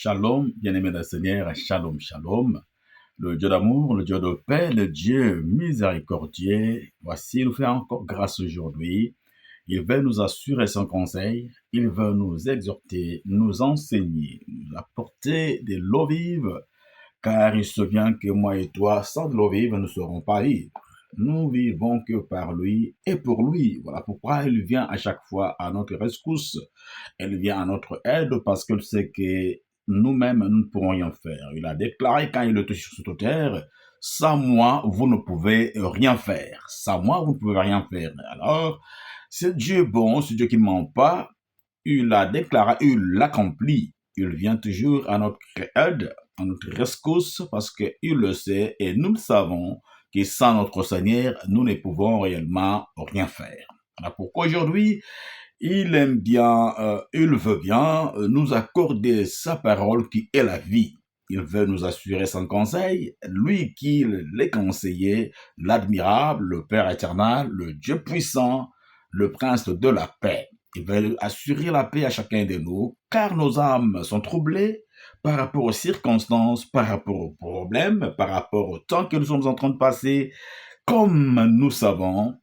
Shalom, bien-aimé le Seigneur, shalom, shalom. Le Dieu d'amour, le Dieu de paix, le Dieu miséricordieux, voici, nous fait encore grâce aujourd'hui. Il veut nous assurer son conseil, il veut nous exhorter, nous enseigner, nous apporter de l'eau vive, car il se souvient que moi et toi, sans de l'eau vive, nous ne serons pas libres. Nous vivons que par lui et pour lui. Voilà pourquoi il vient à chaque fois à notre rescousse. Elle vient à notre aide parce qu'il sait que nous-mêmes, nous ne pourrons rien faire. Il a déclaré quand il était sur cette terre, sans moi, vous ne pouvez rien faire. Sans moi, vous ne pouvez rien faire. Alors, c'est Dieu bon, c'est Dieu qui ne ment pas. Il a déclaré, il l'accomplit. Il vient toujours à notre aide, à notre rescousse, parce qu'il le sait et nous le savons que sans notre Seigneur, nous ne pouvons réellement rien faire. Voilà pourquoi aujourd'hui, il aime bien, il veut bien nous accorder sa parole qui est la vie. Il veut nous assurer son conseil, lui qui l'est conseillé, l'admirable, le Père éternel, le Dieu puissant, le prince de la paix. Il veut assurer la paix à chacun de nous, car nos âmes sont troublées par rapport aux circonstances, par rapport aux problèmes, par rapport au temps que nous sommes en train de passer. Comme nous savons,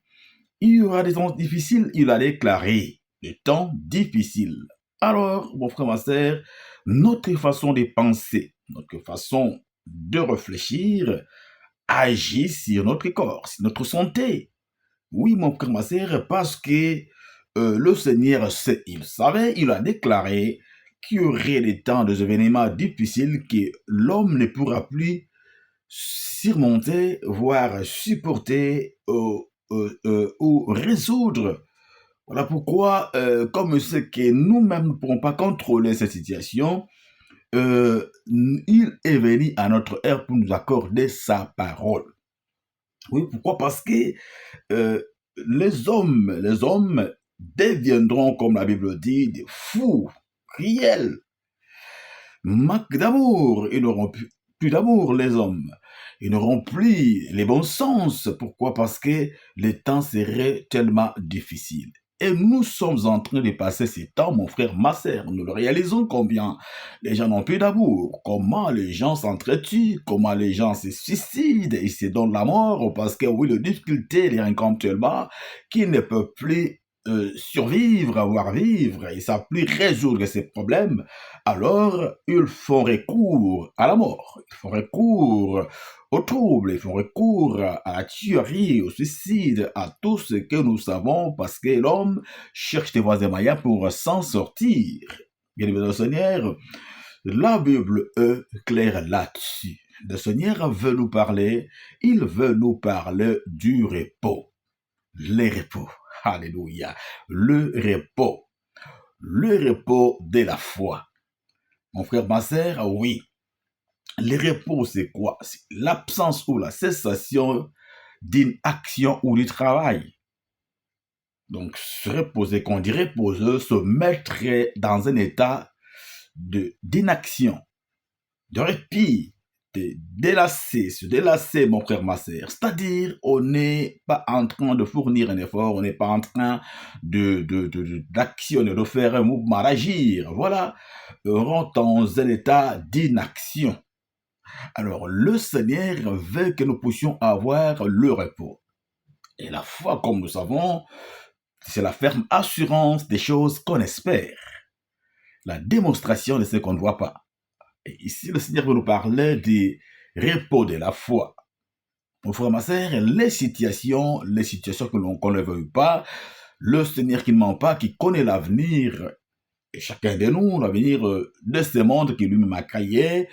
il y aura des temps difficiles, il a déclaré, des temps difficiles. Alors, mon frère, ma sœur, notre façon de penser, notre façon de réfléchir agit sur notre corps, sur notre santé. Oui, mon frère, ma sœur, parce que le Seigneur sait, il savait, il a déclaré qu'il y aurait des temps, des événements difficiles que l'homme ne pourra plus surmonter, voire supporter ou résoudre. Voilà pourquoi, comme c'est que nous-mêmes ne pourrons pas contrôler cette situation, il est venu à notre ère pour nous accorder sa parole. Oui, pourquoi? Parce que les hommes deviendront, comme la Bible dit, des fous, cruels, manque d'amour. Ils n'auront plus d'amour, les hommes. Ils n'auront plus les bons sens. Pourquoi? Parce que les temps seraient tellement difficiles. Et nous sommes en train de passer ces temps, mon frère, ma sœur. Nous le réalisons combien les gens n'ont plus d'amour, comment les gens s'entretuent, comment les gens se suicident et se donnent la mort parce que oui, les difficultés les rencontrent tellement qu'ils ne peuvent plus survivre, avoir vivre, ils ne savent plus résoudre ces problèmes. Alors, ils font recours à la mort, ils font recours au trouble, ils font recours à la tuerie, au suicide, à tout ce que nous savons parce que l'homme cherche des voies et moyens pour s'en sortir. Bien évidemment, le Seigneur, la Bible est claire là-dessus. Le Seigneur veut nous parler, il veut nous parler du repos. Le repos. Alléluia. Le repos. Le repos de la foi. Mon frère, ma sœur, oui. Le repos, c'est quoi? C'est l'absence ou la cessation d'une action ou du travail. Donc, se reposer, qu'on dit reposer, se mettre dans un état d'inaction, de répit, de délasser, se délasser, mon frère, ma sœur. C'est-à-dire, on n'est pas en train de fournir un effort, on n'est pas en train d'actionner, de faire un mouvement, d'agir. Voilà, on rentre dans un état d'inaction. Alors, le Seigneur veut que nous puissions avoir le repos. Et la foi, comme nous savons, c'est la ferme assurance des choses qu'on espère, la démonstration de ce qu'on ne voit pas. Et ici, le Seigneur veut nous parler du repos de la foi. Mon frère, ma sœur, les situations que l'on ne veut pas, le Seigneur qui ne ment pas, qui connaît l'avenir, et chacun de nous, l'avenir de ce monde qui lui-même a créé,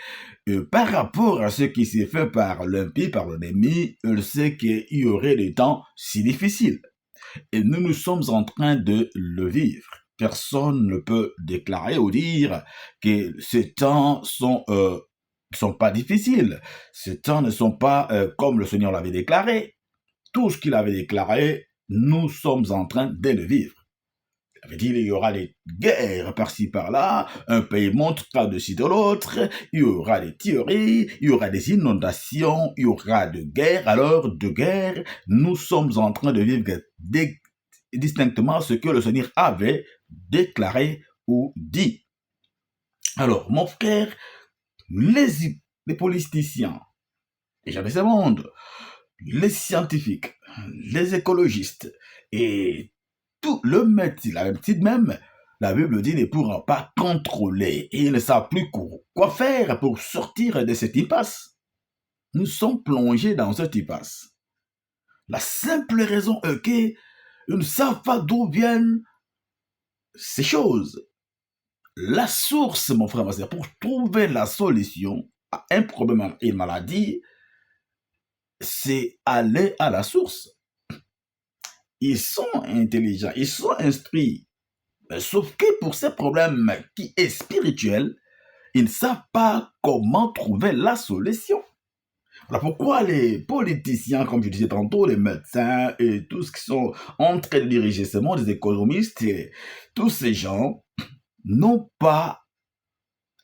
par rapport à ce qui s'est fait par l'impie, par l'ennemi, il sait qu'il y aurait des temps si difficiles. Et nous sommes en train de le vivre. Personne ne peut déclarer ou dire que ces temps sont pas difficiles. Ces temps ne sont pas comme le Seigneur l'avait déclaré. Tout ce qu'il avait déclaré, nous sommes en train de le vivre. Il avait dit il y aura des guerres par-ci par-là, un pays montera dessus de l'autre, il y aura des tueries, il y aura des inondations, il y aura de guerres. Alors, de guerre, nous sommes en train de vivre distinctement ce que le Seigneur avait déclaré ou dit. Alors, mon frère, les politiciens, les gens de ce monde, les scientifiques, les écologistes et tout le médecin même, la Bible dit ne pourra pas contrôler et ils ne savent plus quoi faire pour sortir de cette impasse. Nous sommes plongés dans cette impasse. La simple raison est qu'ils ne savent pas d'où viennent ces choses. La source, mon frère, ma soeur, pour trouver la solution à un problème et une maladie, c'est aller à la source. Ils sont intelligents, ils sont instruits. Sauf que pour ces problèmes qui est spirituel, ils ne savent pas comment trouver la solution. Voilà pourquoi les politiciens, comme je disais tantôt, les médecins et tous qui sont en train de diriger ce monde, les économistes, et tous ces gens n'ont pas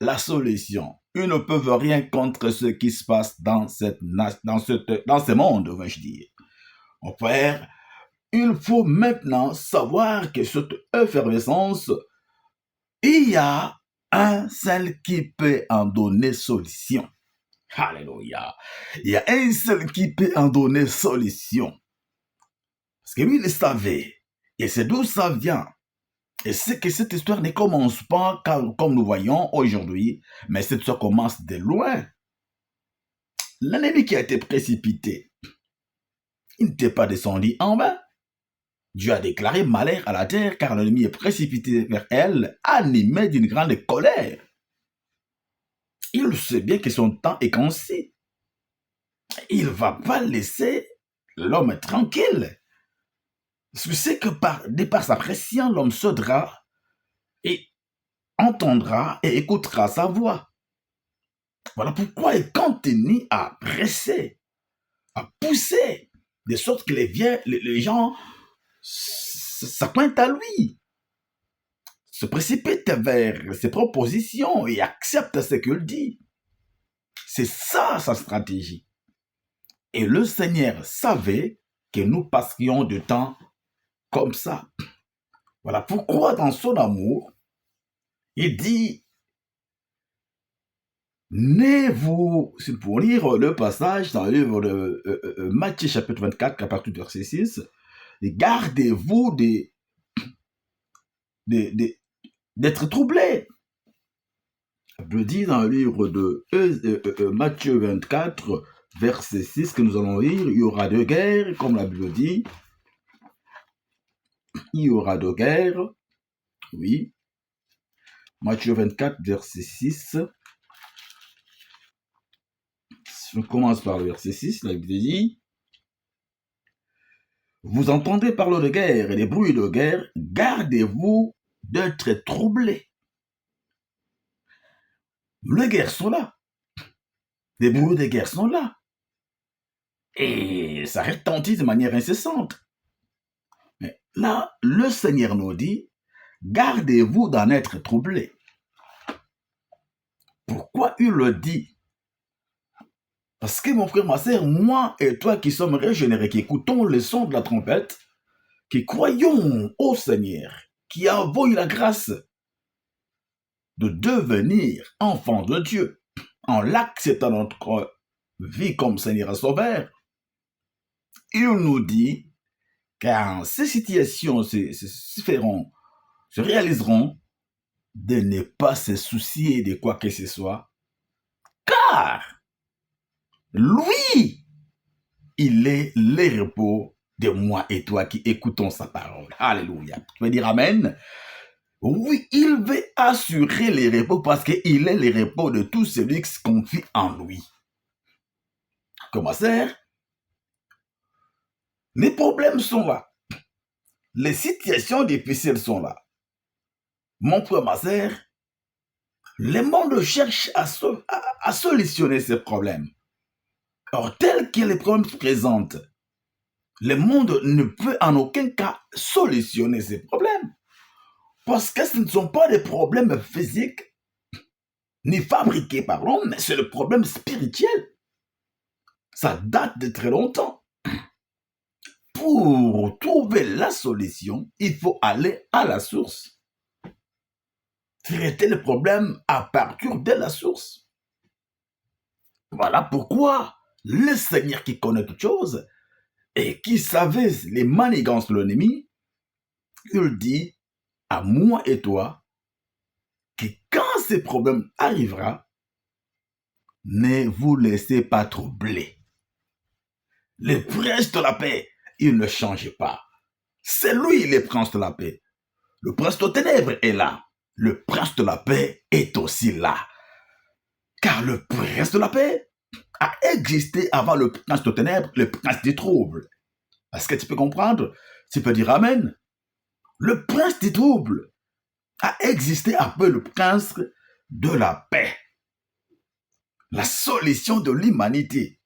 la solution. Ils ne peuvent rien contre ce qui se passe dans ce monde, vais-je dire. Mon frère, il faut maintenant savoir que cette effervescence, il y a un seul qui peut en donner solution. Alléluia. Il y a un seul qui peut en donner solution. Parce que lui, il le savait. Et c'est d'où ça vient. Et c'est que cette histoire ne commence pas comme nous voyons aujourd'hui, mais cette histoire commence de loin. L'ennemi qui a été précipité, il n'était pas descendu en bas. Dieu a déclaré malheur à la terre car l'ennemi est précipité vers elle, animé d'une grande colère. Il sait bien que son temps est concis. Il ne va pas laisser l'homme tranquille. C'est que par sa pression, l'homme saudra et entendra et écoutera sa voix. Voilà pourquoi il continue à presser, à pousser, de sorte que les gens s'appointent à lui, se précipitent vers ses propositions et acceptent ce qu'il dit. C'est ça sa stratégie. Et le Seigneur savait que nous passerions du temps comme ça. Voilà pourquoi dans son amour, il dit, si pour lire le passage dans le livre de Matthieu chapitre 24 à partir du verset 6, gardez-vous d'être troublés. Je dis dans le livre de Matthieu 24, verset 6 que nous allons lire, il y aura de guerre, comme la Bible dit, il y aura de guerre, oui. Matthieu 24, verset 6. Je commence par le verset 6, la Bible dit, vous entendez parler de guerre et des bruits de guerre, gardez-vous d'être troublés. Les guerres sont là. Les bruits de guerre sont là. Et ça retentit de manière incessante. Mais là, le Seigneur nous dit, gardez-vous d'en être troublés. Pourquoi il le dit? Parce que mon frère, ma sœur, moi et toi qui sommes régénérés, qui écoutons le son de la trompette, qui croyons au Seigneur, qui avons eu la grâce de devenir enfants de Dieu, en l'acceptant dans notre vie comme Seigneur et Sauveur, il nous dit, quand ces situations se réaliseront, de ne pas se soucier de quoi que ce soit, car lui, il est le repos de moi et toi qui écoutons sa parole. Alléluia. Tu veux dire Amen? Oui, il veut assurer les repos parce qu'il est le repos de tout celui qui se confie en lui. Comment ça? Les problèmes sont là. Les situations difficiles sont là. Mon frère, ma sœur, le monde cherche à solutionner ces problèmes. Or, tel que les problèmes se présentent, le monde ne peut en aucun cas solutionner ces problèmes. Parce que ce ne sont pas des problèmes physiques, ni fabriqués par l'homme, mais c'est le problème spirituel. Ça date de très longtemps. Pour trouver la solution, il faut aller à la source. traiter le problème à partir de la source. Voilà pourquoi le Seigneur qui connaît toutes choses et qui savait les manigances de l'ennemi, il dit à moi et toi que quand ces problèmes arriveront, ne vous laissez pas troubler. Le prince de la paix, il ne change pas. C'est lui le prince de la paix. Le prince de ténèbres est là. Le prince de la paix est aussi là. Car le prince de la paix a existé avant le prince de ténèbres, le prince des troubles. Est-ce que tu peux comprendre? Tu peux dire Amen. Le prince des troubles a existé après le prince de la paix. La solution de l'humanité.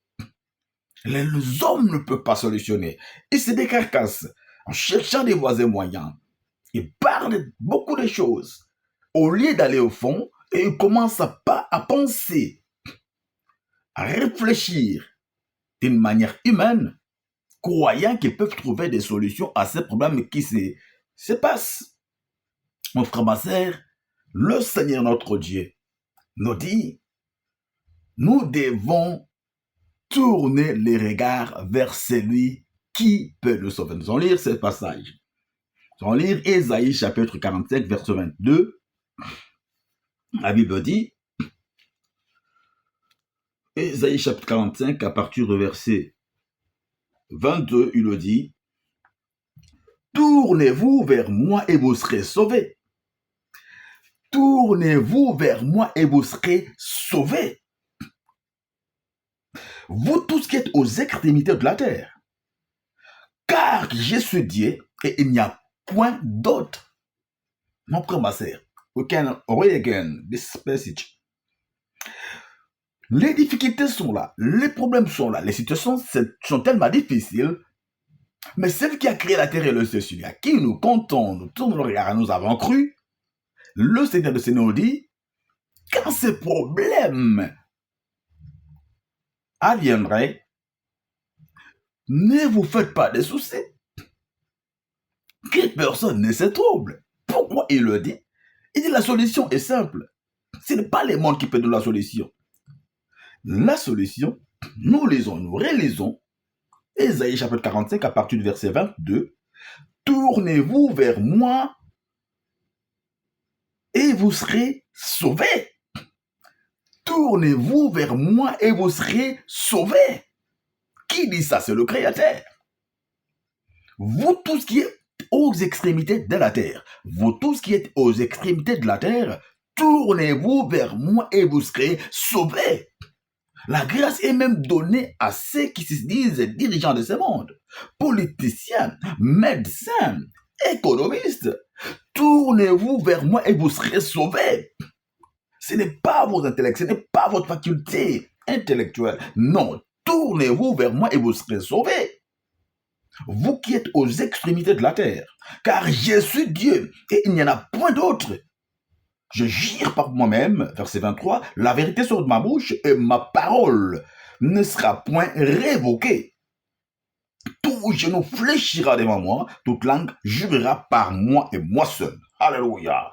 Les hommes ne peuvent pas solutionner. Ils se décarcassent en cherchant des voies et moyens. Ils parlent beaucoup de choses. Au lieu d'aller au fond, et ils commencent à penser, à réfléchir d'une manière humaine, croyant qu'ils peuvent trouver des solutions à ces problèmes qui se passent. Mon frère, ma sœur, le Seigneur notre Dieu nous dit, nous devons tourner les regards vers celui qui peut nous sauver. Nous allons lire ce passage. Nous allons lire Ésaïe chapitre 45, verset 22. La Bible dit, Ésaïe chapitre 45, à partir du verset 22, il le dit, tournez-vous vers moi et vous serez sauvés. Tournez-vous vers moi et vous serez sauvés. Vous tous qui êtes aux extrémités de la terre. Car je suis Dieu et il n'y a point d'autre. Mon frère, ma sœur, we can read again this passage. Les difficultés sont là, les problèmes sont là, les situations sont tellement difficiles, mais celui qui a créé la terre et le ciel, celui à qui nous comptons, nous tournons le regard, nous avons cru, le Seigneur de Seigneur dit, quand ces problèmes adviendraient, ne vous faites pas de soucis. Que personne ne se trouble. Pourquoi il le dit? Il dit la solution est simple. Ce n'est pas les mondes qui peuvent donner la solution. La solution, nous réalisons, Ésaïe chapitre 45 à partir du verset 22, tournez-vous vers moi et vous serez sauvés. Tournez-vous vers moi et vous serez sauvés. Qui dit ça? C'est le Créateur. Vous tous qui êtes aux extrémités de la terre, vous tous qui êtes aux extrémités de la terre, tournez-vous vers moi et vous serez sauvés. La grâce est même donnée à ceux qui se disent dirigeants de ce monde, politiciens, médecins, économistes. Tournez-vous vers moi et vous serez sauvés. Ce n'est pas vos intellects, ce n'est pas votre faculté intellectuelle. Non, tournez-vous vers moi et vous serez sauvés. Vous qui êtes aux extrémités de la terre, car je suis Dieu et il n'y en a point d'autre. Je jure par moi-même, verset 23, la vérité sort de ma bouche et ma parole ne sera point révoquée. Tout genou fléchira devant moi, toute langue jurera par moi et moi seul. Alléluia.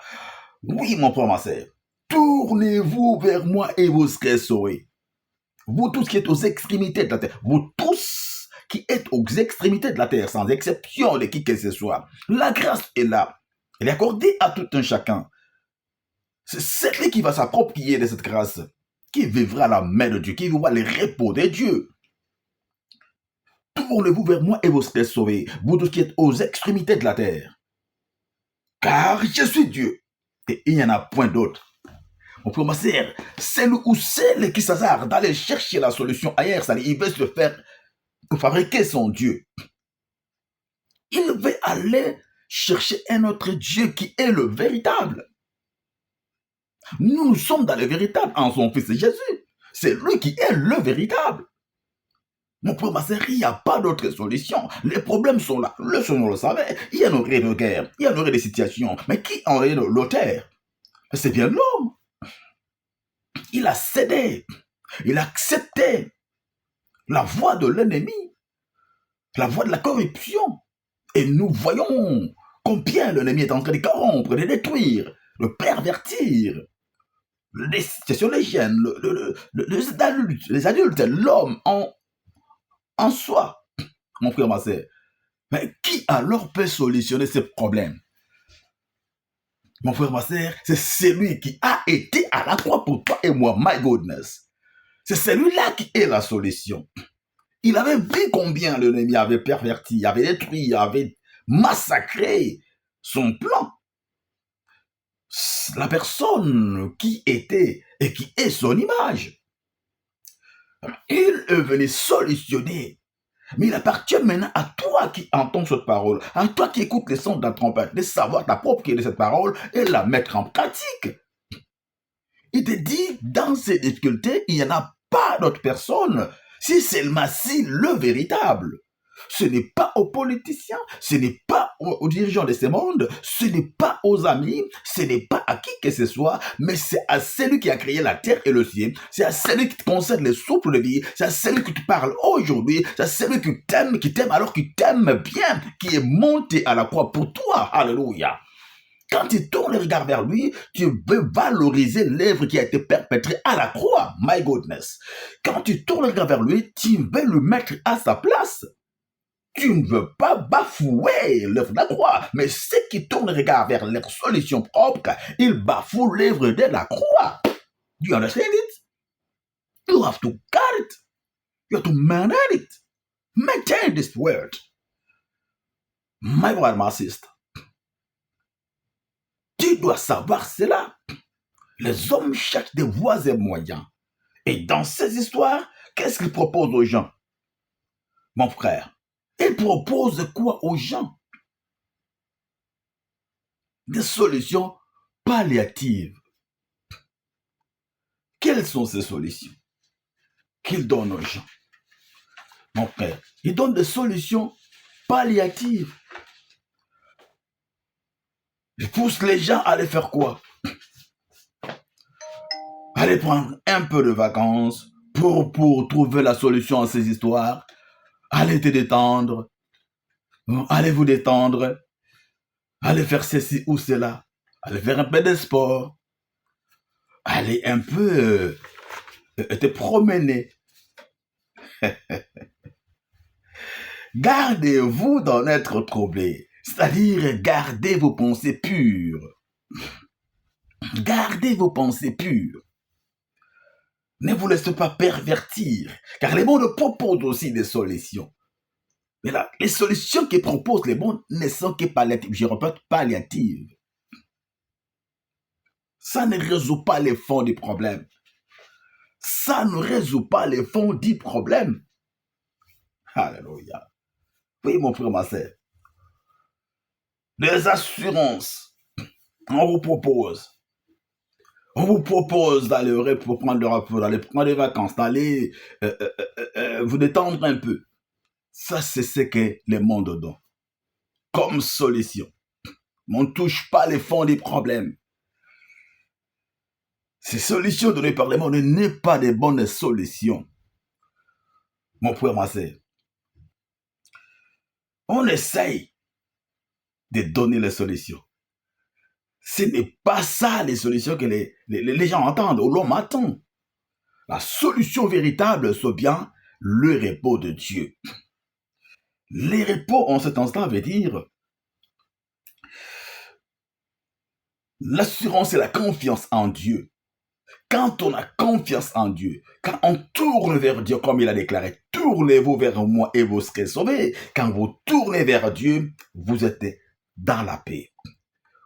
Oui, mon frère, ma sœur, tournez-vous vers moi et vous serez sauvés. Vous tous qui êtes aux extrémités de la terre, vous tous qui êtes aux extrémités de la terre, sans exception de qui que ce soit, la grâce est là. Elle est accordée à tout un chacun. C'est celui qui va s'approprier de cette grâce, qui vivra la main de Dieu, qui vivra le repos de Dieu. Tournez-vous vers moi et vous serez sauvés, vous tous qui êtes aux extrémités de la terre. Car je suis Dieu, et il n'y en a point d'autre. Mon frère, ma sœur, celle ou celle qui s'hasarde d'aller chercher la solution ailleurs, ça, il veut se faire fabriquer son Dieu. Il veut aller chercher un autre Dieu qui est le véritable. Nous sommes dans le véritable en son Fils Jésus. C'est lui qui est le véritable. Mon frère, ma sœur, il n'y a pas d'autre solution. Les problèmes sont là. Le Seigneur le savait. Il y en aurait de guerre. Il y en aurait des situations. Mais qui en est l'auteur? C'est bien l'homme. Il a cédé. Il a accepté la voie de l'ennemi. La voie de la corruption. Et nous voyons combien l'ennemi est en train de corrompre, de détruire de pervertir les situations des jeunes, les adultes, l'homme en soi, mon frère, ma sœur. Mais qui alors peut solutionner ces problèmes? Mon frère, ma sœur, c'est celui qui a été à la croix pour toi et moi, my goodness. C'est celui-là qui est la solution. Il avait vu combien l'ennemi avait perverti, avait détruit, avait massacré son plan. La personne qui était et qui est son image. Il est venu solutionner. Mais il appartient maintenant à toi qui entends cette parole, à toi qui écoutes les sons de la trompette, de savoir t'approprier de cette parole et la mettre en pratique. Il te dit, dans ces difficultés, il n'y en a pas d'autre personne, si c'est le Messie, le véritable. Ce n'est pas aux politiciens, ce n'est pas aux dirigeants de ce monde, ce n'est pas aux amis, ce n'est pas à qui que ce soit, mais c'est à celui qui a créé la terre et le ciel, c'est à celui qui te concède les souffles de vie, c'est à celui qui te parle aujourd'hui, c'est à celui qui t'aime alors qu'il t'aime bien, qui est monté à la croix pour toi. Alléluia. Quand tu tournes le regard vers lui, tu veux valoriser l'œuvre qui a été perpétrée à la croix. My goodness. Quand tu tournes le regard vers lui, tu veux le mettre à sa place. Tu ne veux pas bafouer l'œuvre de la croix, mais ceux qui tournent le regard vers leur solution propre, ils bafouent l'œuvre de la croix. Do you understand it? You have to got it. You have to manage it. Maintain this word. My brother, my sister. Tu dois savoir cela. Les hommes cherchent des voies et moyens. Et dans ces histoires, qu'est-ce qu'ils proposent aux gens? Mon frère, ils proposent quoi aux gens? Des solutions palliatives. Quelles sont ces solutions qu'ils donnent aux gens? Mon frère, ils donnent des solutions palliatives. Ils poussent les gens à aller faire quoi? Aller prendre un peu de vacances pour trouver la solution à ces histoires. Allez te détendre. Allez vous détendre. Allez faire ceci ou cela. Allez faire un peu de sport. Allez un peu te promener. Gardez-vous d'en être troublé. C'est-à-dire, gardez vos pensées pures. Gardez vos pensées pures. Ne vous laissez pas pervertir, car les mondes proposent aussi des solutions. Mais là, les solutions qu'ils proposent les mondes ne sont que palliatives. Je répète, palliatives. Ça ne résout pas les fonds du problème. Ça ne résout pas les fonds du problème. Alléluia. Oui, mon frère, ma sœur. Des assurances, on vous propose. On vous propose d'aller pour prendre le repos, d'aller prendre des vacances, d'aller vous détendre un peu. Ça, c'est ce que les mondes donnent comme solution. Mais on ne touche pas les fonds des problèmes. Ces solutions données par les mondes ne sont pas des bonnes solutions. Mon frère, ma sœur, on essaye de donner les solutions. Ce n'est pas ça les solutions que les gens entendent ou l'homme attend. La solution véritable, c'est bien le repos de Dieu. Le repos, en cet instant, veut dire l'assurance et la confiance en Dieu. Quand on a confiance en Dieu, quand on tourne vers Dieu, comme il a déclaré, tournez-vous vers moi et vous serez sauvés. Quand vous tournez vers Dieu, vous êtes dans la paix.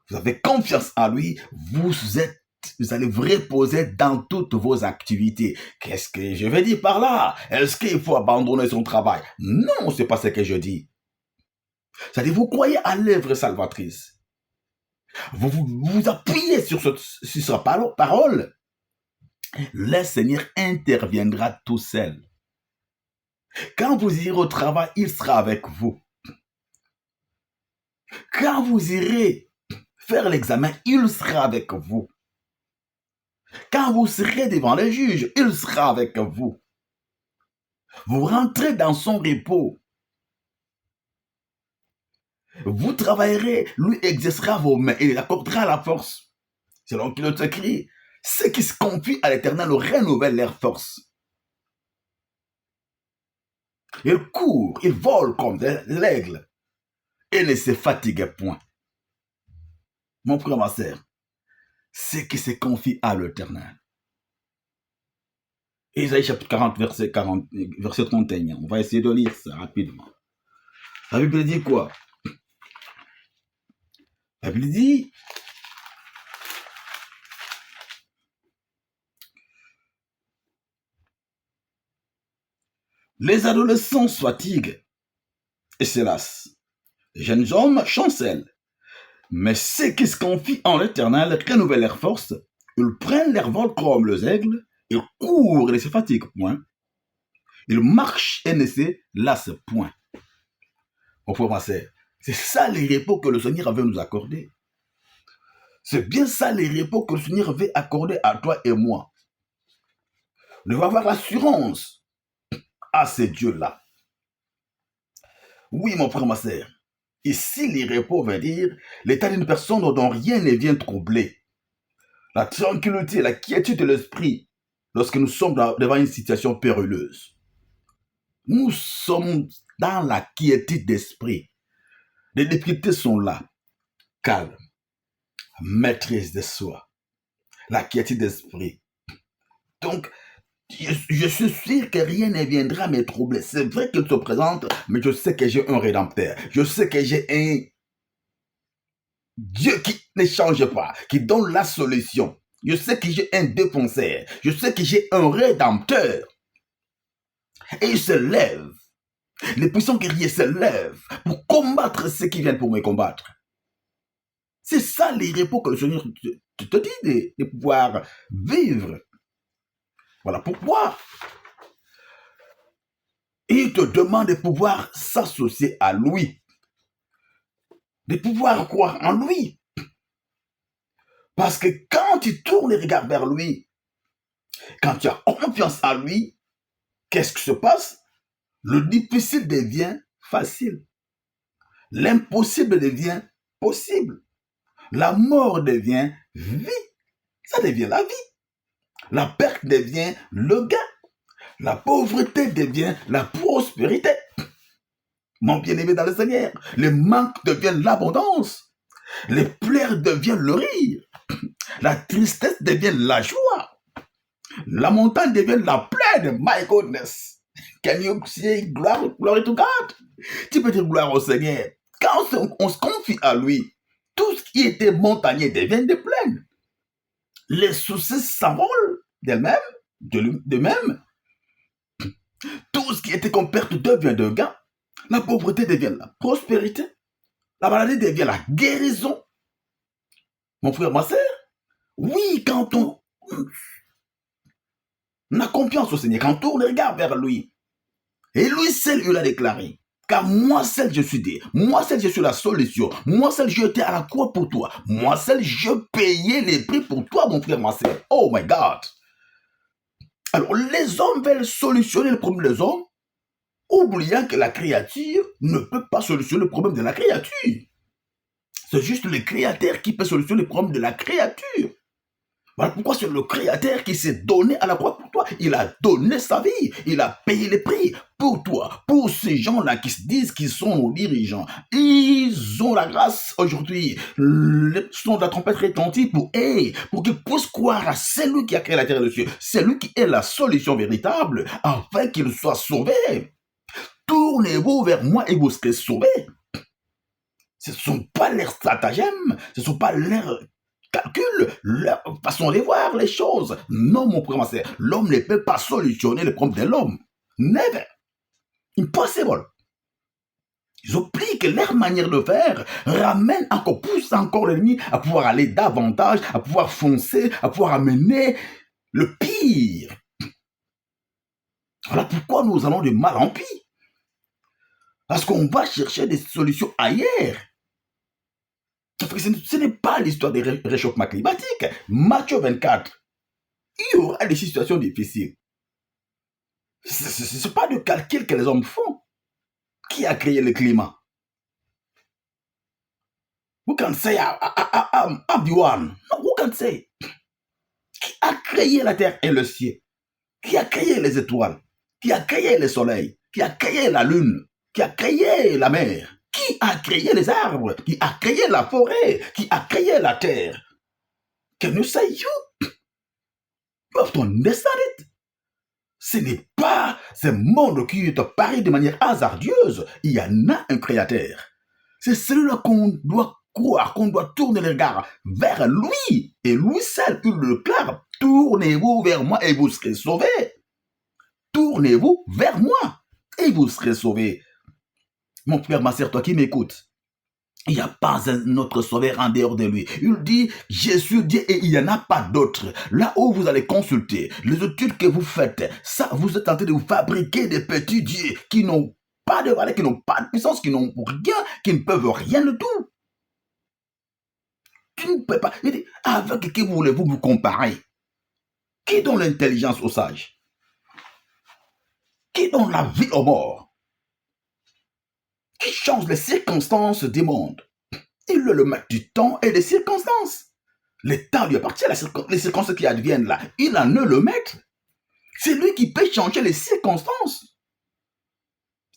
Vous avez confiance en lui, vous allez vous reposer dans toutes vos activités. Qu'est-ce que je veux dire par là? Est-ce qu'il faut abandonner son travail? Non, c'est pas ce que je dis. C'est-à-dire, vous croyez à l'œuvre salvatrice. Vous appuyez sur sa parole. Le Seigneur interviendra tout seul. Quand vous irez au travail, il sera avec vous. Quand vous irez faire l'examen, il sera avec vous. Quand vous serez devant le juge, il sera avec vous. Vous rentrez dans son repos. Vous travaillerez, lui exercera vos mains et il accordera la force. Selon qu'il est écrit, ceux qui se confient à l'Éternel renouvellent leurs forces. Ils courent, ils volent comme l'aigle et ne se fatiguent point. Mon frère, ma sœur, ceux qui se confient à l'Éternel. Isaïe chapitre 40, verset 31. On va essayer de lire ça rapidement. La Bible dit quoi? La Bible dit, les adolescents se fatiguent et se lassent. Les jeunes hommes chancellent. Mais ceux qui se confient en l'Éternel renouvellent leurs forces. Ils prennent leur vol comme les aigles. Ils courent et ne se fatiguent point. Ils marchent et ne se lassent point. Mon frère, ma sœur, c'est ça les repos que le Seigneur veut nous accorder. C'est bien ça les repos que le Seigneur veut accorder à toi et moi. On devons avoir l'assurance à ce Dieu-là. Oui, mon frère, ma sœur. Ici, les repos veut dire l'état d'une personne dont rien ne vient troubler. La tranquillité, la quiétude de l'esprit lorsque nous sommes devant une situation périlleuse. Nous sommes dans la quiétude d'esprit. Les difficultés sont là. Calme, maîtrise de soi, la quiétude d'esprit. Donc, je suis sûr que rien ne viendra me troubler. C'est vrai qu'il se présente, mais je sais que j'ai un rédempteur. Je sais que j'ai un Dieu qui ne change pas, qui donne la solution. Je sais que j'ai un défenseur. Je sais que j'ai un rédempteur. Et il se lève. Les puissants guerriers se lèvent pour combattre ceux qui viennent pour me combattre. C'est ça les repos que le Seigneur te dit de pouvoir vivre. Voilà pourquoi il te demande de pouvoir s'associer à lui. De pouvoir croire en lui. Parce que quand tu tournes les regards vers lui, quand tu as confiance en lui, qu'est-ce qui se passe? Le difficile devient facile. L'impossible devient possible. La mort devient vie. Ça devient la vie. La perte devient le gain. La pauvreté devient la prospérité. Mon bien-aimé dans le Seigneur, le manque devient l'abondance. Les pleurs deviennent le rire. La tristesse devient la joie. La montagne devient la plaine. My goodness. Can you say glory to God? Tu peux dire gloire au Seigneur. Quand on se confie à lui, tout ce qui était montagneux devient des plaines. Les soucis s'envolent d'elles-mêmes, de même. Tout ce qui était comme perte devient de gain. La pauvreté devient la prospérité. La maladie devient la guérison. Mon frère, ma sœur, oui, quand on a confiance au Seigneur, quand on regarde vers lui, et lui seul, il a déclaré, car moi seul je suis Dieu, moi seul je suis la solution, moi seul je étais à la croix pour toi, moi seul je payais les prix pour toi, mon frère, ma sœur. Oh my God. Alors, les hommes veulent solutionner le problème des hommes, oubliant que la créature ne peut pas solutionner le problème de la créature. C'est juste le créateur qui peut solutionner le problème de la créature. Voilà pourquoi c'est le créateur qui s'est donné à la croix pour toi. Il a donné sa vie. Il a payé les prix pour toi. Pour ces gens-là qui se disent qu'ils sont nos dirigeants. Ils ont la grâce aujourd'hui. Le son de la trompette retentit pour qu'ils puissent croire à celui qui a créé la terre et le ciel. C'est lui qui est la solution véritable afin qu'ils soient sauvés. Tournez-vous vers moi et vous serez sauvés. Ce ne sont pas leurs stratagèmes, ce ne sont pas leurs calculs, leur façon de voir les choses. Non, mon frère, ma sœur, l'homme ne peut pas solutionner le problème de l'homme. Never. Impossible. Ils oublient que leur manière de faire ramène encore, pousse encore l'ennemi à pouvoir aller davantage, à pouvoir foncer, à pouvoir amener le pire. Voilà pourquoi nous allons de mal en pire. Parce qu'on va chercher des solutions ailleurs. Ce n'est pas l'histoire des réchauffements climatiques. Matthieu 24, il y aura des situations difficiles. Ce n'est pas de calcul que les hommes font. Qui a créé le climat? Who can say I'm the one? No, who can say? Qui a créé la terre et le ciel? Qui a créé les étoiles? Qui a créé le soleil? Qui a créé la lune? Qui a créé la mer? Qui a créé les arbres? Qui a créé la forêt? Qui a créé la terre? Can you say you? You have to understand it. Ce n'est pas ce monde qui te paraît de manière hasardeuse. Il y en a un créateur. C'est celui-là qu'on doit croire, qu'on doit tourner le regard vers lui. Et lui seul, il le déclare. Tournez-vous vers moi et vous serez sauvés. Tournez-vous vers moi et vous serez sauvés. Mon frère, ma sœur, toi qui m'écoutes, il n'y a pas un autre sauveur en dehors de lui. Il dit, je suis Dieu et il n'y en a pas d'autre. Là où vous allez consulter, les études que vous faites, ça, vous êtes en train de vous fabriquer des petits dieux qui n'ont pas de valeur, qui n'ont pas de puissance, qui n'ont rien, qui ne peuvent rien du tout. Tu ne peux pas. Il dit, avec qui voulez-vous vous comparer? Qui donne l'intelligence aux sages? Qui donne la vie aux morts? Qui change les circonstances du monde? Il est le maître du temps et des circonstances. Le temps lui appartient, les circonstances qui adviennent là. Il en est le maître. C'est lui qui peut changer les circonstances.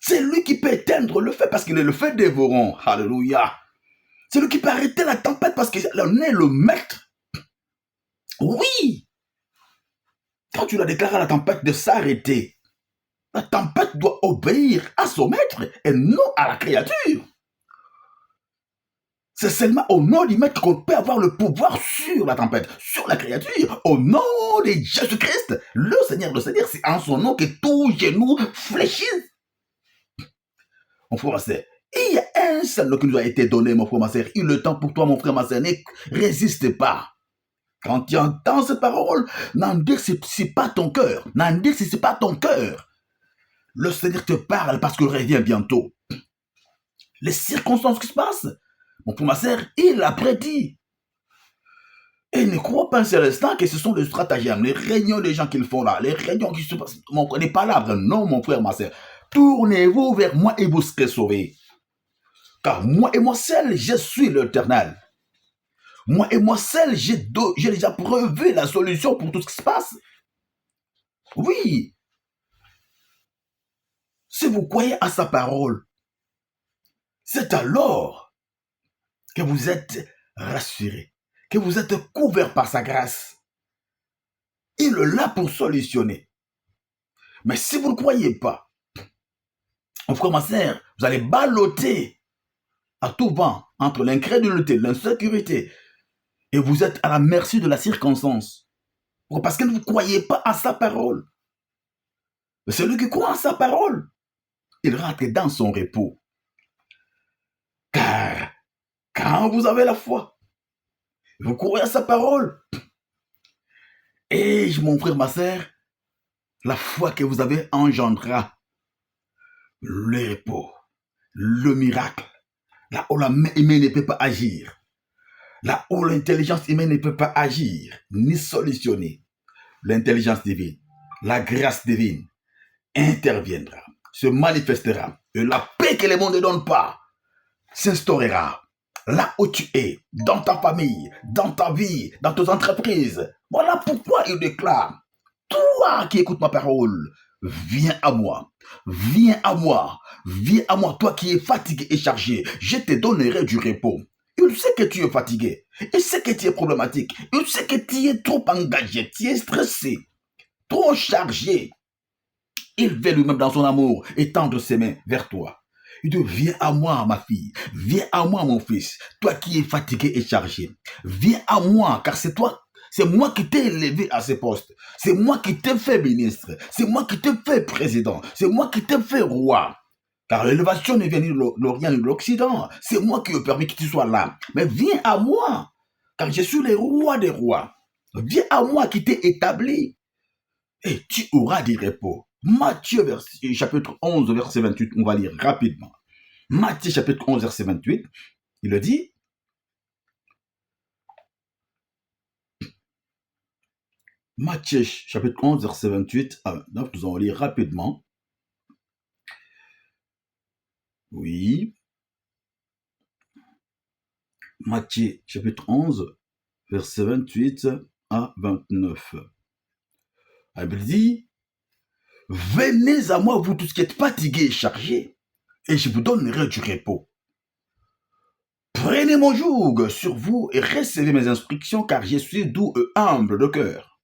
C'est lui qui peut éteindre le feu parce qu'il est le feu dévorant. Alléluia. C'est lui qui peut arrêter la tempête parce qu'il est le maître. Oui. Quand tu l'as déclaré à la tempête de s'arrêter, la tempête doit obéir à son maître et non à la créature. C'est seulement au nom du maître qu'on peut avoir le pouvoir sur la tempête, sur la créature. Au nom de Jésus-Christ, le Seigneur, c'est en son nom que tout genou fléchit. Mon frère, ma sœur, il y a un seul nom qui nous a été donné, mon frère, ma sœur. Il est le temps pour toi, mon frère, ma sœur. Ne résiste pas. Quand tu entends ces paroles, n'endurcis pas ton cœur. N'endurcis pas ton cœur. Le Seigneur te parle parce qu'il revient bientôt. Les circonstances qui se passent, mon frère, ma sœur, il l'a prédit. Et ne crois pas un seul instant que ce sont des stratagèmes, les réunions des gens qu'ils font là, les réunions qui se passent, les palabres. Non, mon frère, ma sœur. Tournez-vous vers moi et vous serez sauvés. Car moi et moi seul, je suis l'Éternel. Moi et moi seul, j'ai déjà prévu la solution pour tout ce qui se passe. Oui. Si vous croyez à sa parole, c'est alors que vous êtes rassurés, que vous êtes couverts par sa grâce. Il est là pour solutionner. Mais si vous ne croyez pas, mon frère, ma sœur, vous allez balloter à tout vent entre l'incrédulité, l'insécurité, et vous êtes à la merci de la circonstance. Parce que vous ne croyez pas à sa parole. Mais celui qui croit à sa parole, il rentre dans son repos. Car quand vous avez la foi, vous croyez à sa parole, et mon frère, ma sœur, la foi que vous avez engendrera le repos, le miracle, là où la main humaine ne peut pas agir, là où l'intelligence humaine ne peut pas agir, ni solutionner. L'intelligence divine, la grâce divine interviendra, se manifestera, et la paix que le monde ne donne pas s'instaurera là où tu es, dans ta famille, dans ta vie, dans tes entreprises. Voilà pourquoi il déclare, toi qui écoutes ma parole, viens à moi, viens à moi, viens à moi, toi qui es fatigué et chargé, je te donnerai du repos. Il sait que tu es fatigué, il sait que tu es problématique, il sait que tu es trop engagé, tu es stressé, trop chargé. Il veut lui-même dans son amour étendre ses mains vers toi. Il dit, viens à moi, ma fille. Viens à moi, mon fils. Toi qui es fatigué et chargé. Viens à moi, car c'est toi. C'est moi qui t'ai élevé à ce poste. C'est moi qui t'ai fait ministre. C'est moi qui t'ai fait président. C'est moi qui t'ai fait roi. Car l'élévation ne vient ni de l'Orient ni de l'Occident. C'est moi qui ai permis que tu sois là. Mais viens à moi, car je suis le roi des rois. Viens à moi qui t'ai établi. Et tu auras du repos. Matthieu chapitre 11, verset 28, on va lire rapidement. Matthieu chapitre 11, verset 28, il le dit. Matthieu chapitre 11, verset 28, donc nous allons lire rapidement. Oui. Matthieu chapitre 11, versets 28 à 29. La Bible dit, venez à moi, vous tous qui êtes fatigués et chargés, et je vous donnerai du repos. Prenez mon joug sur vous et recevez mes instructions, car je suis doux et humble de cœur.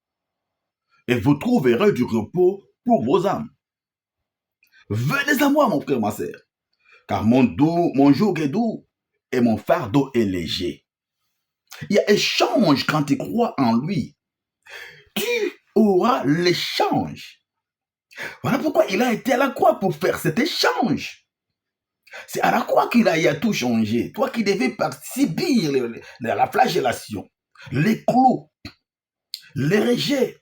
Et vous trouverez du repos pour vos âmes. Venez à moi, mon frère, ma sœur, car mon joug est doux et mon fardeau est léger. Il y a échange quand tu crois en lui. Tu auras l'échange. Voilà pourquoi il a été à la croix pour faire cet échange. C'est à la croix qu'il a tout changé. Toi qui devais subir la flagellation, les clous, les rejets,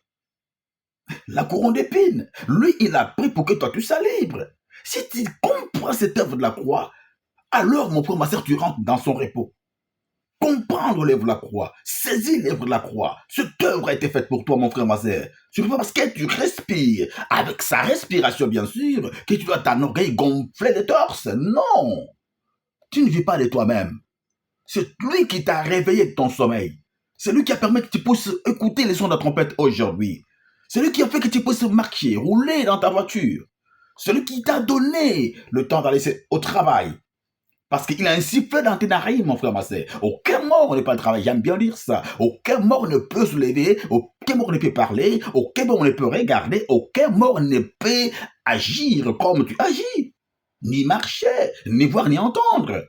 la couronne d'épines. Lui, il a pris pour que toi tu sois libre. Si tu comprends cette œuvre de la croix, alors mon frère, ma soeur, tu rentres dans son repos. Comprendre l'œuvre de la croix, saisir l'œuvre de la croix. Cette œuvre a été faite pour toi, mon frère, ma sœur. C'est pas parce que tu respires, avec sa respiration, bien sûr, que tu dois ton orgueil gonfler le torse. Non! Tu ne vis pas de toi-même. C'est lui qui t'a réveillé de ton sommeil. C'est lui qui a permis que tu puisses écouter les sons de la trompette aujourd'hui. C'est lui qui a fait que tu puisses marcher, rouler dans ta voiture. C'est lui qui t'a donné le temps d'aller au travail. Parce qu'il a un sifflet dans tes narines, mon frère, ma sœur. Aucun mort ne peut travailler. J'aime bien dire ça. Aucun mort ne peut se lever. Aucun mort ne peut parler. Aucun mort ne peut regarder. Aucun mort ne peut agir comme tu agis. Ni marcher, ni voir, ni entendre.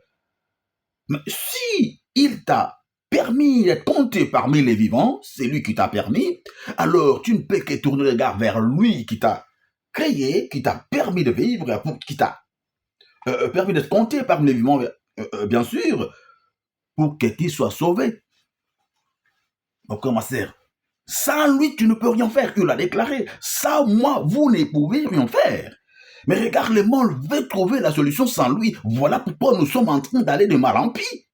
Mais si il t'a permis d'être compté parmi les vivants, c'est lui qui t'a permis, alors tu ne peux que tourner le regard vers lui qui t'a créé, qui t'a permis de vivre, qui t'a permis d'être compté parmi les vivants, bien sûr, pour que tu sois sauvé. Donc, ma sœur, sans lui, tu ne peux rien faire. Il l'a déclaré. Sans moi, vous ne pouvez rien faire. Mais regarde, le monde veut trouver la solution sans lui. Voilà pourquoi nous sommes en train d'aller de mal en pis.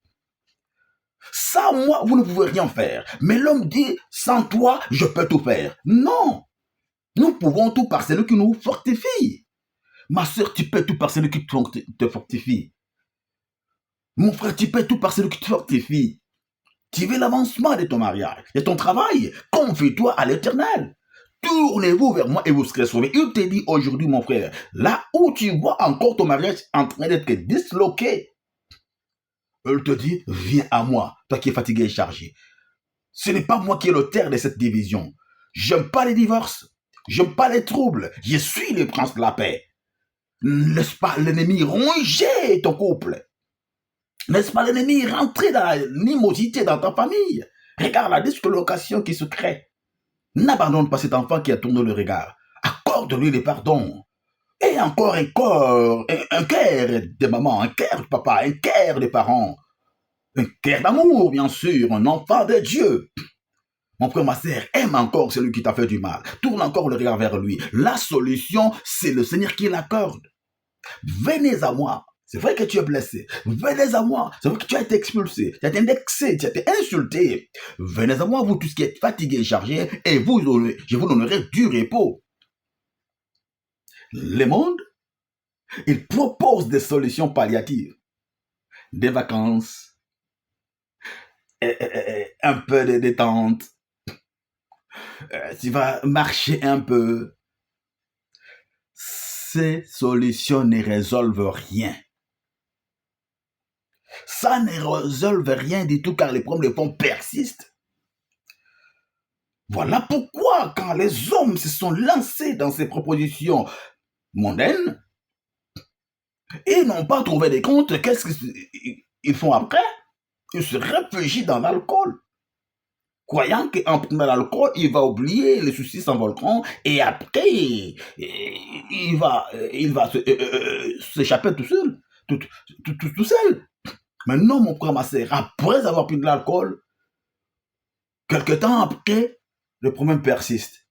Sans moi, vous ne pouvez rien faire. Mais l'homme dit, sans toi, je peux tout faire. Non. Nous pouvons tout par celui qui nous fortifie. Ma soeur, tu peux tout par celui qui te fortifie. Mon frère, tu peux tout par celui qui te fortifie. Tu veux l'avancement de ton mariage, de ton travail. Confie-toi à l'Éternel. Tournez-vous vers moi et vous serez sauvés. Il te dit aujourd'hui, mon frère, là où tu vois encore ton mariage en train d'être disloqué, il te dit, viens à moi, toi qui es fatigué et chargé. Ce n'est pas moi qui est l'auteur de cette division. J'aime pas les divorces. J'aime pas les troubles. Je suis le prince de la paix. N'est-ce pas l'ennemi ronger ton couple? N'est-ce pas l'ennemi rentrer dans l'animosité dans ta famille? Regarde la dislocation qui se crée. N'abandonne pas cet enfant qui a tourné le regard. Accorde-lui le pardon. Et encore un corps, un cœur de maman, un cœur de papa, un cœur de parents. Un cœur d'amour, bien sûr, un enfant de Dieu. Mon frère, ma sœur, aime encore celui qui t'a fait du mal. Tourne encore le regard vers lui. La solution, c'est le Seigneur qui l'accorde. Venez à moi. C'est vrai que tu es blessé. Venez à moi. C'est vrai que tu as été expulsé, tu as été indexé, tu as été insulté. Venez à moi, vous tous qui êtes fatigués et chargés, et je vous donnerai du repos. Le monde, il propose des solutions palliatives. Des vacances, un peu de détente. Tu vas marcher un peu. Ces solutions ne résolvent rien. Ça ne résolve rien du tout car les problèmes de fond persistent. Voilà pourquoi quand les hommes se sont lancés dans ces propositions mondaines, ils n'ont pas trouvé de compte, qu'est-ce qu'ils font après? Ils se réfugient dans l'alcool. Croyant qu'en prenant l'alcool, il va oublier les soucis s'envoleront et après, il va s'échapper tout seul. Tout seul. Mais non, mon frère, ma sœur, après avoir pris de l'alcool, quelque temps après, le problème persiste.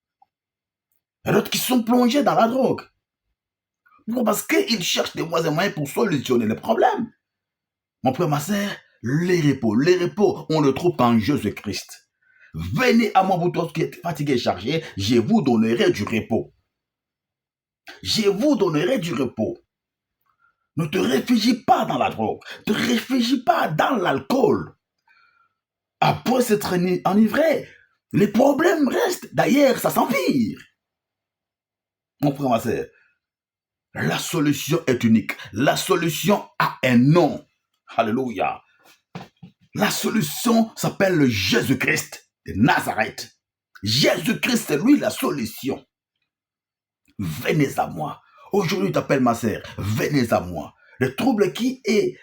Il y a d'autres qui sont plongés dans la drogue. Pourquoi? Parce qu'ils cherchent des moyens pour solutionner le problème. Mon frère, ma sœur, les repos, on le trouve en Jésus-Christ. Venez à moi, vous tous qui êtes fatigués et chargés, je vous donnerai du repos. Je vous donnerai du repos. Ne te réfugie pas dans la drogue, ne te réfugie pas dans l'alcool. Après s'être enivré, les problèmes restent. D'ailleurs, ça s'empire. Mon frère, ma sœur, la solution est unique. La solution a un nom. Alléluia. La solution s'appelle Jésus-Christ de Nazareth. Jésus-Christ, c'est lui la solution. Venez à moi. Aujourd'hui, tu t'appelles ma sœur. Venez à moi. Le trouble qui est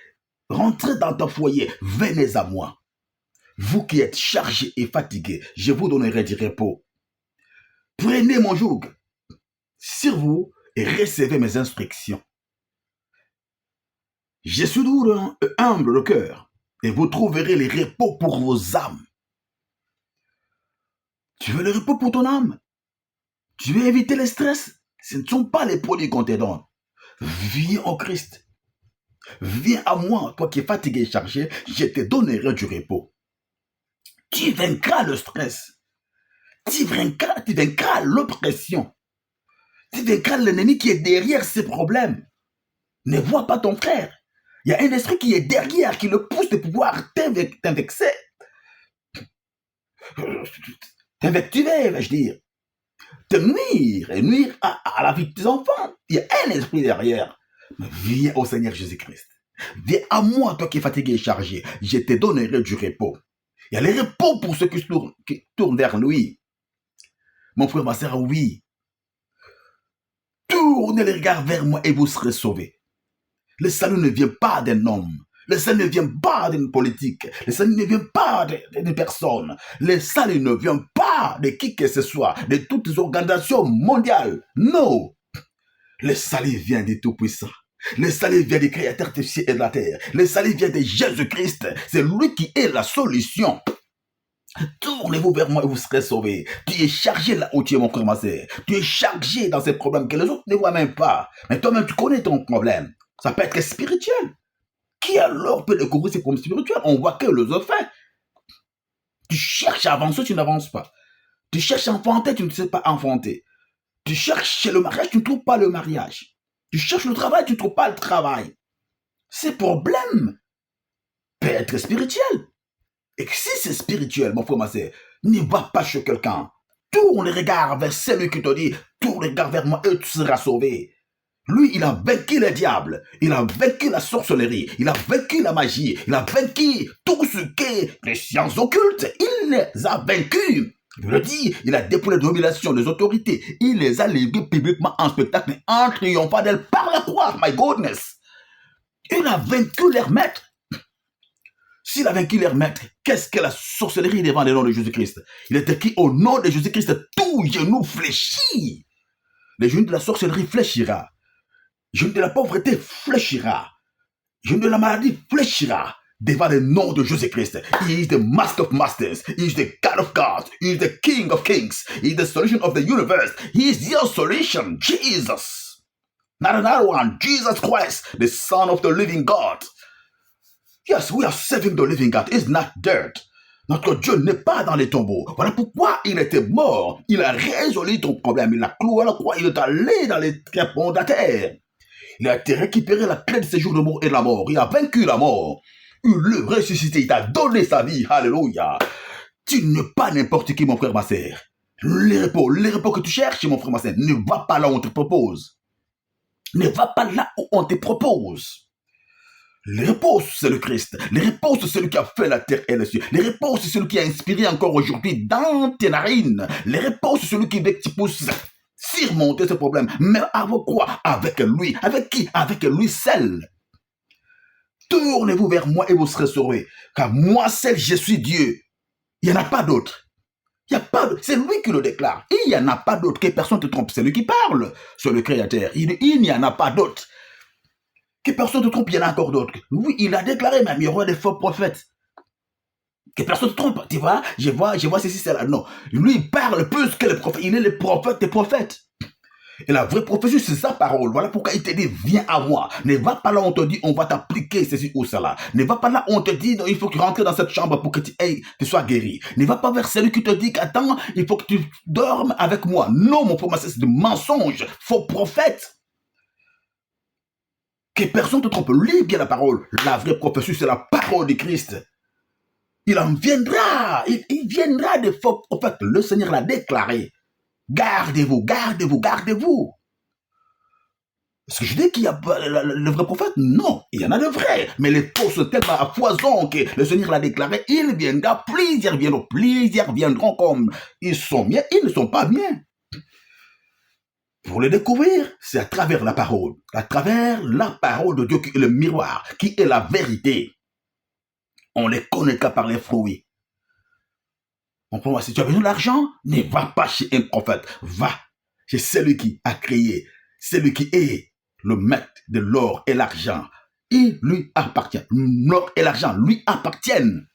rentré dans ton foyer, venez à moi. Vous qui êtes chargés et fatigués, je vous donnerai du repos. Prenez mon joug sur vous et recevez mes instructions. Je suis doux et humble le cœur, et vous trouverez le repos pour vos âmes. Tu veux le repos pour ton âme? Tu veux éviter le stress? Ce ne sont pas les produits qu'on te donne. Viens au Christ. Viens à moi, toi qui es fatigué et chargé, je te donnerai du repos. Tu vaincras le stress. Tu vaincras l'oppression. Tu vaincras l'ennemi qui est derrière ces problèmes. Ne vois pas ton frère. Il y a un esprit qui est derrière, qui le pousse de pouvoir t'invexer. T'invectiver, vais-je dire. Te nuire et nuire à la vie de tes enfants. Il y a un esprit derrière. Mais viens au Seigneur Jésus-Christ. Viens à moi, toi qui es fatigué et chargé. Je te donnerai du repos. Il y a le repos pour ceux qui tournent vers lui. Mon frère, ma sœur, oui. Tournez les regards vers moi et vous serez sauvés. Le salut ne vient pas d'un homme. Le salut ne vient pas d'une politique. Le salut ne vient pas d'une personne. Le salut ne vient pas de qui que ce soit, de toutes les organisations mondiales. Non. Le salut vient du Tout-Puissant. Le salut vient du Créateur des cieux et de la terre. Le salut vient de Jésus-Christ. C'est lui qui est la solution. Tournez-vous vers moi et vous serez sauvés. Tu es chargé là où tu es, mon frère, ma sœur. Tu es chargé dans ces problèmes que les autres ne voient même pas. Mais toi-même, tu connais ton problème. Ça peut être spirituel. Qui alors peut découvrir ces problèmes spirituels? On voit que le fait. Tu cherches à avancer, tu n'avances pas. Tu cherches à enfanter, tu ne sais pas enfanter. Tu cherches le mariage, tu ne trouves pas le mariage. Tu cherches le travail, tu ne trouves pas le travail. Ces problèmes peuvent être spirituels. Et si c'est spirituel, mon frère, ma sœur, n'y va pas chez quelqu'un. Tourne les regards vers celui qui te dit, tourne les regards vers moi et tu seras sauvé. Lui, il a vaincu le diable, il a vaincu la sorcellerie, il a vaincu la magie, il a vaincu tout ce qu'est les sciences occultes. Il les a vaincus. Je le dis, il a déployé les dominations des autorités. Il les a livrés publiquement en spectacle en triomphant d'elle par la croix. My goodness. Il a vaincu leur maître. S'il a vaincu leur maître, qu'est-ce que la sorcellerie devant le nom de Jésus-Christ? Il est écrit au nom de Jésus-Christ, tout genou fléchit. Le genou de la sorcellerie fléchira. Le genou de la pauvreté fléchira. Le genou de la maladie fléchira devant le nom de Jésus-Christ. He is the master of masters. He is the God of gods. He is the King of kings. He is the solution of the universe. He is your solution, Jesus. Not another one, Jesus Christ, the Son of the living God. Yes, we are serving the living God. It's not dirt. Notre Dieu n'est pas dans les tombeaux. Voilà pourquoi il était mort. Il a résolu ton problème. Il a cloué à la croix. Il est allé dans les tréfonds de la terre. Il a été récupéré la clé de séjour de mort et de la mort. Il a vaincu la mort. Il l'a ressuscité. Il t'a donné sa vie. Alléluia. Tu n'es pas n'importe qui, mon frère, ma sœur. Les repos que tu cherches, mon frère, ma sœur, ne va pas là où on te propose. Ne va pas là où on te propose. Les repos, c'est le Christ. Les repos, c'est celui qui a fait la terre et les cieux. Les repos, c'est celui qui a inspiré encore aujourd'hui dans tes narines. Les repos, c'est celui qui veut que tu pousses surmonter ce problème. Mais avec quoi? Avec lui. Avec qui? Avec lui seul. Tournez-vous vers moi et vous serez sauvés. Car moi seul, je suis Dieu. Il n'y en a pas d'autre. Il y a pas d'autre. C'est lui qui le déclare. Il n'y en a pas d'autre. Que personne ne te trompe. C'est lui qui parle sur le Créateur. Il n'y en a pas d'autre. Que personne ne te trompe, il y en a encore d'autres. Oui, il a déclaré même, il y aura des faux prophètes. Que personne ne te trompe, tu vois, je vois ceci, c'est là. Non, lui, il parle plus que les prophètes. Il est le prophète des prophètes. Et la vraie prophétie, c'est sa parole. Voilà pourquoi il te dit, viens à moi. Ne va pas là où on te dit, on va t'appliquer ceci ou cela. Ne va pas là où on te dit, il faut que tu rentres dans cette chambre pour que tu sois guéri. Ne va pas vers celui qui te dit qu'attends, il faut que tu dormes avec moi. Non, mon frère, c'est des mensonges, faux prophètes. Que personne ne te trompe. Lis bien la parole. La vraie prophétie, c'est la parole de Christ. il en viendra. Il viendra des faux prophètes. Le Seigneur l'a déclaré. Gardez-vous, gardez-vous, gardez-vous. Est-ce que je dis qu'il y a le vrai prophète? Non, il y en a de vrais. Mais les faux sont tellement à foison que le Seigneur l'a déclaré. Il viendra, plusieurs viendront comme ils sont bien, ils ne sont pas bien. Pour les découvrir, c'est à travers la parole de Dieu qui est le miroir, qui est la vérité. On les connaîtra par les fruits. On peut voir, si tu as besoin d'argent, ne va pas chez un prophète, va chez celui qui a créé, celui qui est le maître de l'or et l'argent. Il lui appartient. L'or et l'argent lui appartiennent.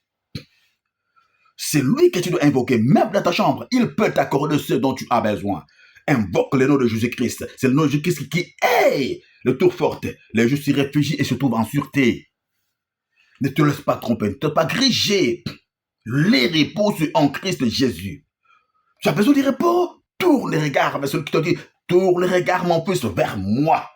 C'est lui que tu dois invoquer, même dans ta chambre. Il peut t'accorder ce dont tu as besoin. Invoque le nom de Jésus-Christ. C'est le nom de Jésus-Christ qui est le tour fort. Les justes s'y réfugient et se trouvent en sûreté. Ne te laisse pas tromper, ne te laisse pas griger. Les repos sont en Christ Jésus. Tu as besoin de repos? Tourne les regards vers celui qui te dit, tourne les regards, mon fils, vers moi.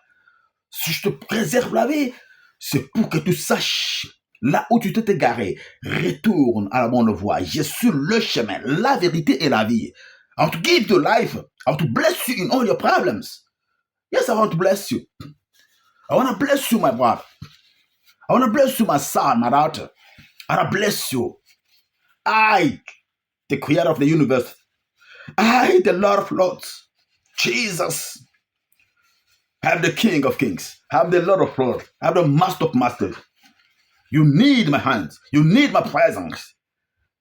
Si je te préserve la vie, c'est pour que tu saches là où tu t'es égaré. Retourne à la bonne voie. Je suis le chemin, la vérité et la vie. I want to give you life. I want to bless you in all your problems. Yes, I want to bless you. I want to bless you, my brother. I want to bless you, my son, my daughter. I want to bless you. I, the creator of the universe. I, the Lord of Lords. Jesus. I'm the King of Kings. I'm the Lord of Lords. I'm the Master of Masters. You need my hands. You need my presence.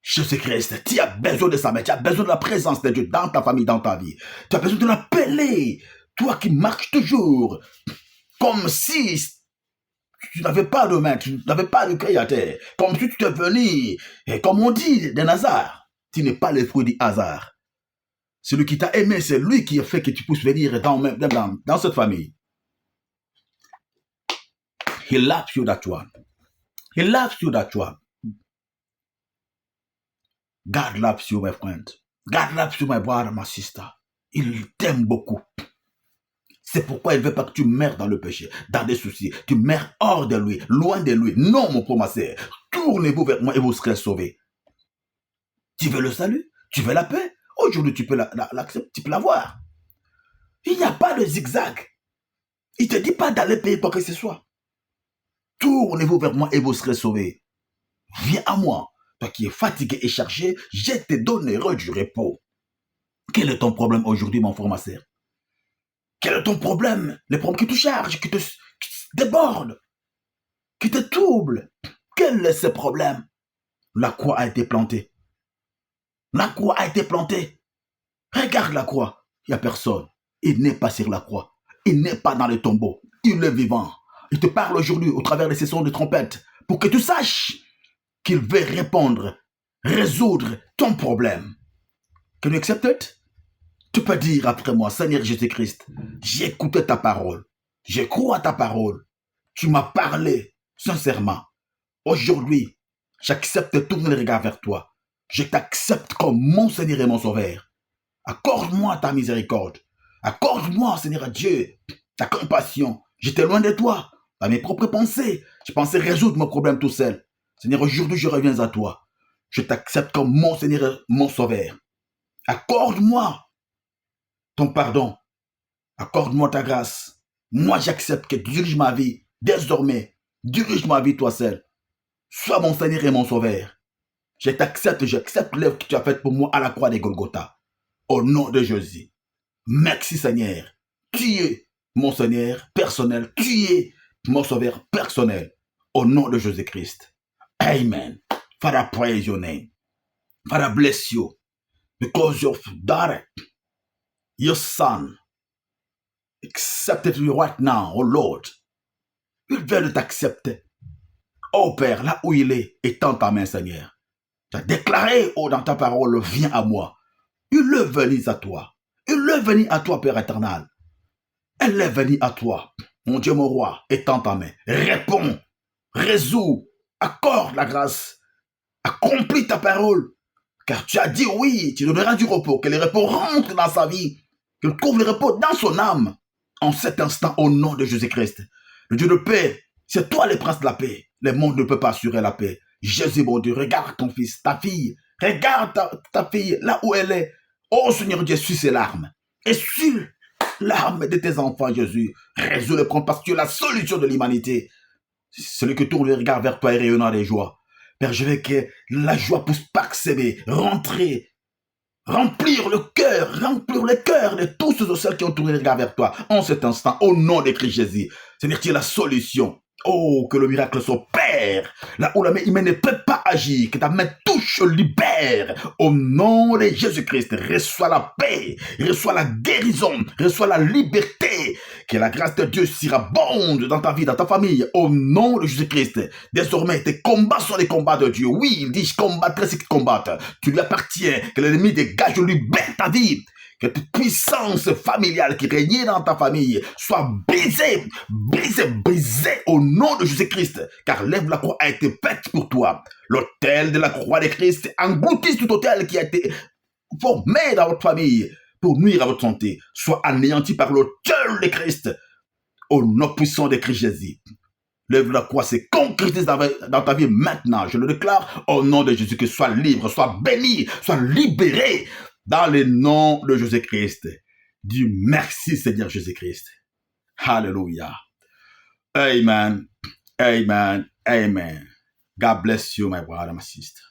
Jésus-Christ, tu as besoin de ça, mais tu as besoin de la présence de Dieu dans ta famille, dans ta vie. Tu as besoin de l'appeler. Toi qui marches toujours comme si tu n'avais pas de main, tu n'avais pas de créateur. Comme si tu étais venu, et comme on dit, d'un hasard. Tu n'es pas le fruit du hasard. Celui qui t'a aimé, c'est lui qui a fait que tu puisses venir dans cette famille. He loves you, that one. He loves you, that one. God loves you, my friend. God loves you, my brother, my sister. Il t'aime beaucoup. C'est pourquoi il ne veut pas que tu meurs dans le péché, dans des soucis. Tu meurs hors de lui, loin de lui. Non, mon promasseur. Tournez-vous vers moi et vous serez sauvés. Tu veux le salut? Tu veux la paix? Aujourd'hui, tu peux l'accepter, tu peux l'avoir. Il n'y a pas de zigzag. Il ne te dit pas d'aller payer quoi que ce soit. Tournez-vous vers moi et vous serez sauvés. Viens à moi. Toi qui es fatigué et chargé, je te donnerai du repos. Quel est ton problème aujourd'hui, mon frère, ma sœur? Quel est ton problème? Les problèmes qui te chargent, qui te débordent, qui te troublent. Quel est ce problème? La croix a été plantée. La croix a été plantée. Regarde la croix. Il n'y a personne. Il n'est pas sur la croix. Il n'est pas dans le tombeau. Il est vivant. Il te parle aujourd'hui au travers de ces sons de trompette pour que tu saches qu'il veut répondre, résoudre ton problème. Can you accept it? Tu peux dire après moi, Seigneur Jésus-Christ, j'ai écouté ta parole. Je crois à ta parole. Tu m'as parlé sincèrement. Aujourd'hui, j'accepte de tourner le regard vers toi. Je t'accepte comme mon Seigneur et mon Sauveur. Accorde-moi ta miséricorde. Accorde-moi, Seigneur Dieu, ta compassion. J'étais loin de toi, dans mes propres pensées. Je pensais résoudre mon problème tout seul. Seigneur, aujourd'hui, je reviens à toi. Je t'accepte comme mon Seigneur et mon Sauveur. Accorde-moi ton pardon. Accorde-moi ta grâce. Moi, j'accepte que tu diriges ma vie. Désormais, dirige ma vie toi seul. Sois mon Seigneur et mon Sauveur. Je t'accepte, j'accepte l'œuvre que tu as faite pour moi à la croix de Golgotha. Au nom de Jésus. Merci Seigneur. Tu es mon Seigneur personnel. Tu es mon Sauveur personnel. Au nom de Jésus-Christ. Amen. Father, praise your name. Father, bless you. Because your daughter, your son, accepted you right now, oh Lord. Il veut t'accepter. Oh Père, là où il est, étends ta main, Seigneur. Tu as déclaré, oh, dans ta parole, viens à moi. Il est venu à toi. Il est venu à toi, Père éternel. Elle est venue à toi. Mon Dieu, mon roi, étends ta main. Réponds, résous, accorde la grâce. Accomplis ta parole. Car tu as dit oui, tu donneras du repos. Que le repos rentre dans sa vie. Qu'il trouve le repos dans son âme. En cet instant, au nom de Jésus-Christ. Le Dieu de paix, c'est toi le prince de la paix. Le monde ne peut pas assurer la paix. Jésus, mon Dieu, regarde ton fils, ta fille. Regarde ta fille là où elle est. Oh Seigneur Dieu, suis ses larmes. Et suis l'arme de tes enfants, Jésus. Résous le compte parce que tu es la solution de l'humanité. Celui qui tourne le regard vers toi et rayonnant de joie. Père, je veux que la joie puisse s'aimer, rentrer, remplir le cœur de tous ceux et celles qui ont tourné le regard vers toi en cet instant, au nom de Christ Jésus. Seigneur, tu es la solution. Oh, que le miracle s'opère. Là où la main humaine ne peut pas agir, que ta main touche, libère. Au nom de Jésus-Christ, reçois la paix, reçois la guérison, reçois la liberté. Que la grâce de Dieu surabonde dans ta vie, dans ta famille. Au nom de Jésus-Christ. Désormais, tes combats sont les combats de Dieu. Oui, il dit, je combattrai ceux qui combattent. Tu lui appartiens. Que l'ennemi dégage, libère ta vie. Que toute puissance familiale qui régnait dans ta famille soit brisée, brisée, brisée au nom de Jésus-Christ. Car l'œuvre de la croix a été faite pour toi. L'autel de la croix de Christ engloutisse tout autel qui a été formé dans votre famille pour nuire à votre santé. Soit anéanti par l'autel de Christ. Au nom puissant de Christ Jésus. L'œuvre de la croix se concrétise dans ta vie maintenant. Je le déclare au nom de Jésus. Que sois libre, sois béni, sois libéré. Dans le nom de Jésus-Christ. Dis merci Seigneur Jésus-Christ. Hallelujah. Amen. Amen. Amen. God bless you, my brother, my sister.